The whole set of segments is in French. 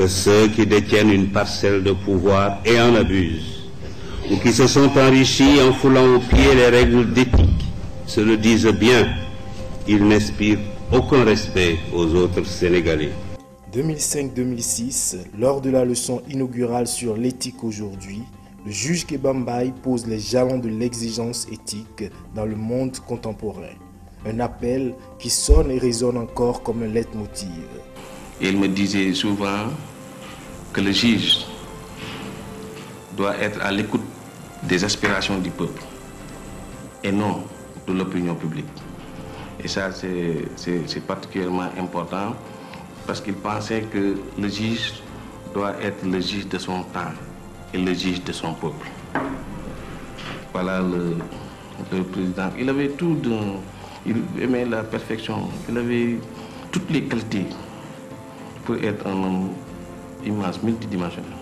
que ceux qui détiennent une parcelle de pouvoir et en abusent, ou qui se sont enrichis en foulant aux pieds les règles d'éthique, se le disent bien, ils n'inspirent aucun respect aux autres Sénégalais. 2005-2006, lors de la leçon inaugurale sur l'éthique aujourd'hui, le juge Kéba Mbaye pose les jalons de l'exigence éthique dans le monde contemporain. Un appel qui sonne et résonne encore comme un leitmotiv. Il me disait souvent que le juge doit être à l'écoute des aspirations du peuple et non de l'opinion publique. Et ça, c'est particulièrement important parce qu'il pensait que le juge doit être le juge de son temps et le juge de son peuple. Voilà le président. Il avait tout il aimait la perfection, il avait toutes les qualités pour être un homme immense, multidimensionnel.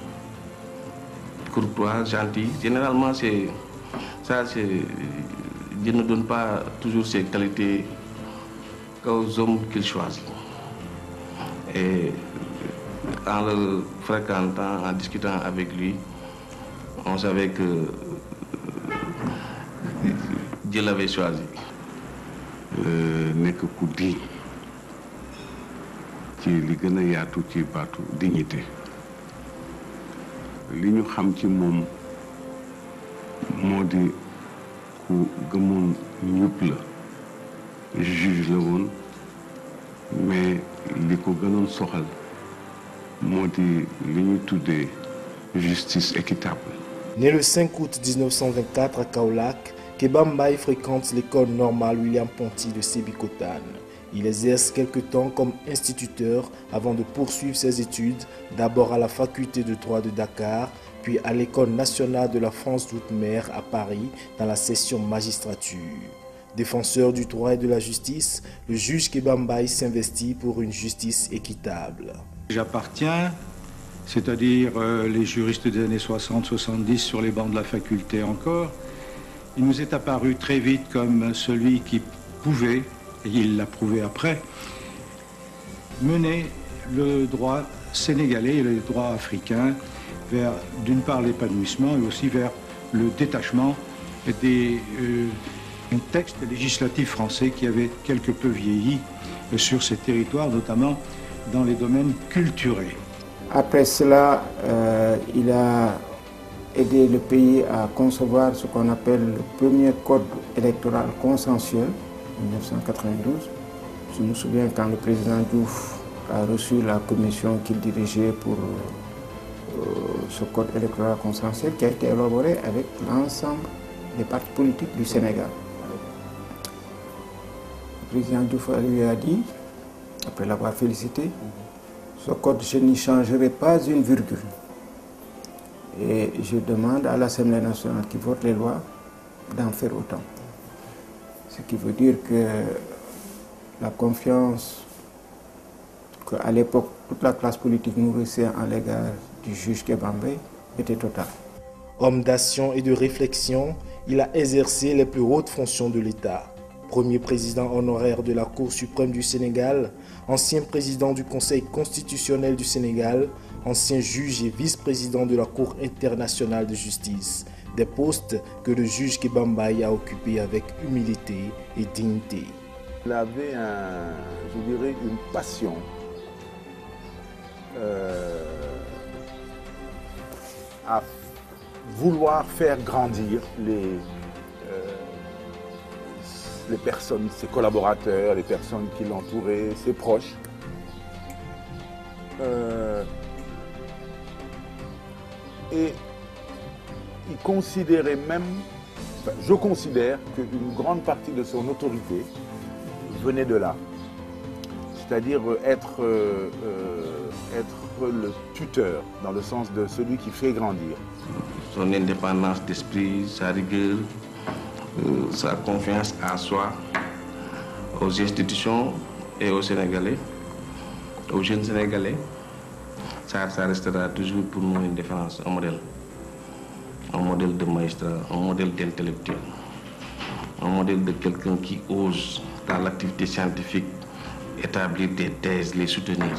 Courtois, gentil. Généralement, Dieu ne donne pas toujours ces qualités qu'aux hommes qu'il choisit. Et en le fréquentant, en discutant avec lui, on savait que Dieu l'avait choisi. Nekk ku di ci li gën a yaatu ci baatu dignité li ñu xam ci moom moo di ku gëmoon ñëpp la juge la woon mais li ko gënoon soxal moo di li ñu tuddee justice équitable. Né le 5 août 1924 à Kaolack, Kéba Mbaye fréquente l'école normale William Ponty de Sébikotane. Il exerce quelque temps comme instituteur avant de poursuivre ses études, d'abord à la faculté de droit de Dakar, puis à l'école nationale de la France d'outre-mer à Paris dans la section magistrature. Défenseur du droit et de la justice, le juge Kéba Mbaye s'investit pour une justice équitable. J'appartiens, c'est-à-dire les juristes des années 60-70 sur les bancs de la faculté encore, il nous est apparu très vite comme celui qui pouvait, et il l'a prouvé après, mener le droit sénégalais et le droit africain vers, d'une part, l'épanouissement et aussi vers le détachement des textes législatifs français qui avaient quelque peu vieilli sur ces territoires, notamment dans les domaines culturels. Après cela, il a aidé le pays à concevoir ce qu'on appelle le premier code électoral consensuel, en 1992. Je me souviens quand le président Diouf a reçu la commission qu'il dirigeait pour ce code électoral consensuel qui a été élaboré avec l'ensemble des partis politiques du Sénégal. Le président Diouf lui a dit, après l'avoir félicité, ce code, je n'y changerai pas une virgule. Et je demande à l'Assemblée nationale qui vote les lois d'en faire autant. Ce qui veut dire que la confiance qu'à l'époque toute la classe politique nourrissait en l'égard du juge Kéba Mbaye était totale. Homme d'action et de réflexion, il a exercé les plus hautes fonctions de l'État. Premier président honoraire de la Cour suprême du Sénégal, ancien président du Conseil constitutionnel du Sénégal, ancien juge et vice-président de la Cour internationale de justice, des postes que le juge Kéba Mbaye a occupés avec humilité et dignité. Il avait, je dirais, une passion à vouloir faire grandir les personnes, ses collaborateurs, les personnes qui l'entouraient, ses proches. Et il considérait même, enfin, je considère qu'une grande partie de son autorité venait de là. C'est-à-dire être le tuteur, dans le sens de celui qui fait grandir. Son indépendance d'esprit, sa rigueur, sa confiance en soi, aux institutions et aux Sénégalais, aux jeunes Sénégalais, ça restera toujours pour nous une référence, un modèle de magistrat, un modèle d'intellectuel, un modèle de quelqu'un qui ose, dans l'activité scientifique, établir des thèses, les soutenir.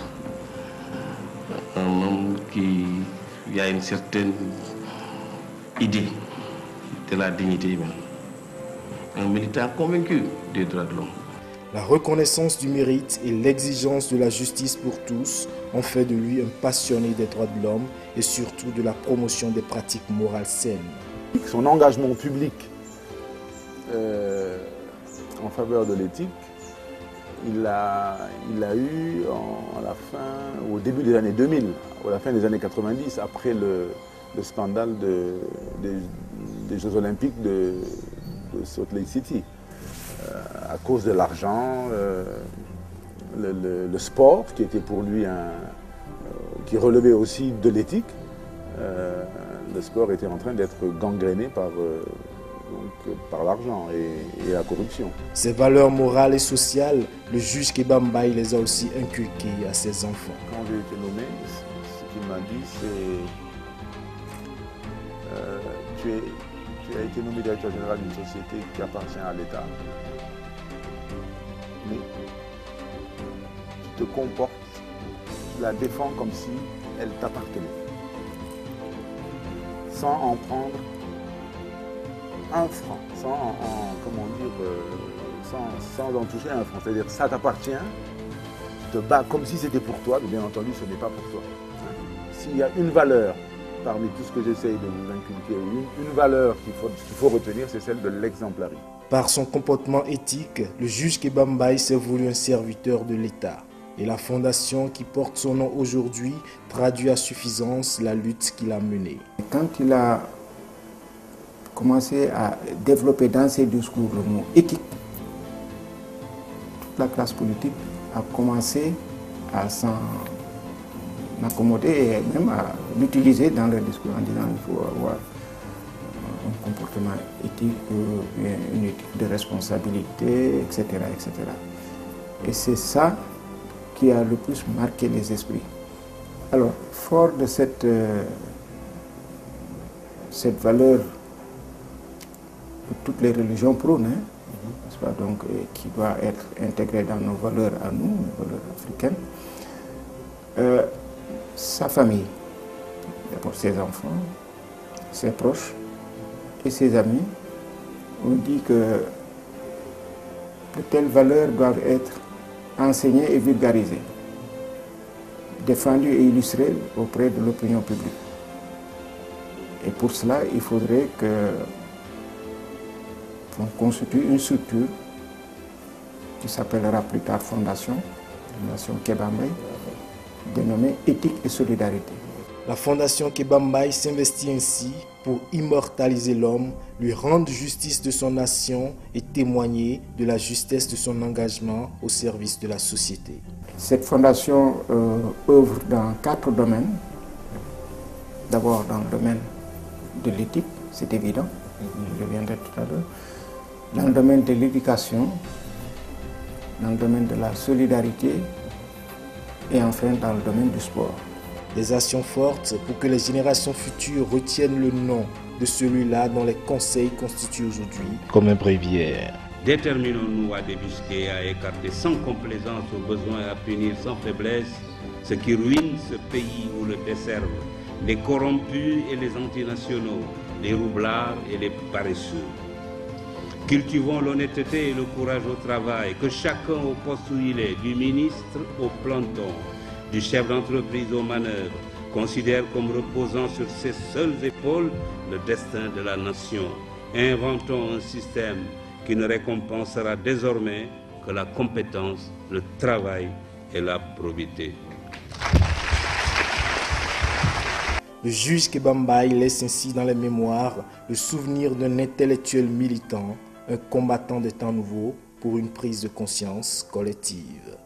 un homme qui a une certaine idée de la dignité humaine. Un militant convaincu des droits de l'homme. La reconnaissance du mérite et l'exigence de la justice pour tous ont fait de lui un passionné des droits de l'homme et surtout de la promotion des pratiques morales saines. Son engagement public en faveur de l'éthique, il l'a eu au début des années 2000, à la fin des années 90, après le scandale des Jeux Olympiques de Salt Lake City. À cause de l'argent, le sport, qui était pour lui qui relevait aussi de l'éthique, le sport était en train d'être gangréné par l'argent et la corruption. Ces valeurs morales et sociales, le juge Kéba Mbaye les a aussi inculquées à ses enfants. Quand j'ai été nommé, ce qu'il m'a dit, c'est tu as été nommé directeur général d'une société qui appartient à l'État, mais tu te comportes, tu la défends comme si elle t'appartenait, sans en prendre un franc, sans en toucher un franc. C'est-à-dire ça t'appartient, tu te bats comme si c'était pour toi, mais bien entendu ce n'est pas pour toi. S'il y a une valeur parmi tout ce que j'essaye de vous inculquer, une valeur qu'il faut retenir, c'est celle de l'exemplarité. Par son comportement éthique, le juge Kéba Mbaye s'est voulu un serviteur de l'État. Et la fondation qui porte son nom aujourd'hui traduit à suffisance la lutte qu'il a menée. Quand il a commencé à développer dans ses discours le mot éthique, toute la classe politique a commencé à s'en accommoder et même à l'utiliser dans leur discours en disant qu'il faut avoir un comportement éthique, une éthique de responsabilité, etc. etc. Et c'est ça qui a le plus marqué les esprits. Alors, fort de cette valeur que toutes les religions prônent, n'est-ce pas, donc, qui doit être intégrée dans nos valeurs à nous, nos valeurs africaines, sa famille, d'abord ses enfants, ses proches et ses amis ont dit que de telles valeurs doivent être enseignées et vulgarisées, défendues et illustrées auprès de l'opinion publique. Et pour cela, il faudrait qu'on constitue une structure qui s'appellera plus tard Fondation Kéba Mbaye, dénommée Éthique et Solidarité. La Fondation Kéba Mbaye s'investit ainsi pour immortaliser l'homme, lui rendre justice de son nation et témoigner de la justesse de son engagement au service de la société. Cette fondation œuvre dans 4 domaines. D'abord dans le domaine de l'éthique, c'est évident, je reviendrai tout à l'heure. Dans le domaine de l'éducation, dans le domaine de la solidarité et enfin dans le domaine du sport. Des actions fortes pour que les générations futures retiennent le nom de celui-là dont les conseils constituent aujourd'hui comme un bréviaire. Déterminons-nous à débusquer et à écarter sans complaisance au besoin et à punir sans faiblesse ce qui ruine ce pays ou le desservent, les corrompus et les antinationaux, les roublards et les paresseux. Cultivons l'honnêteté et le courage au travail, que chacun au poste où il est, du ministre au planton, du chef d'entreprise aux manœuvres, considère comme reposant sur ses seules épaules le destin de la nation. Inventons un système qui ne récompensera désormais que la compétence, le travail et la probité. Le juge Kéba Mbaye laisse ainsi dans les mémoires le souvenir d'un intellectuel militant, un combattant des temps nouveaux pour une prise de conscience collective.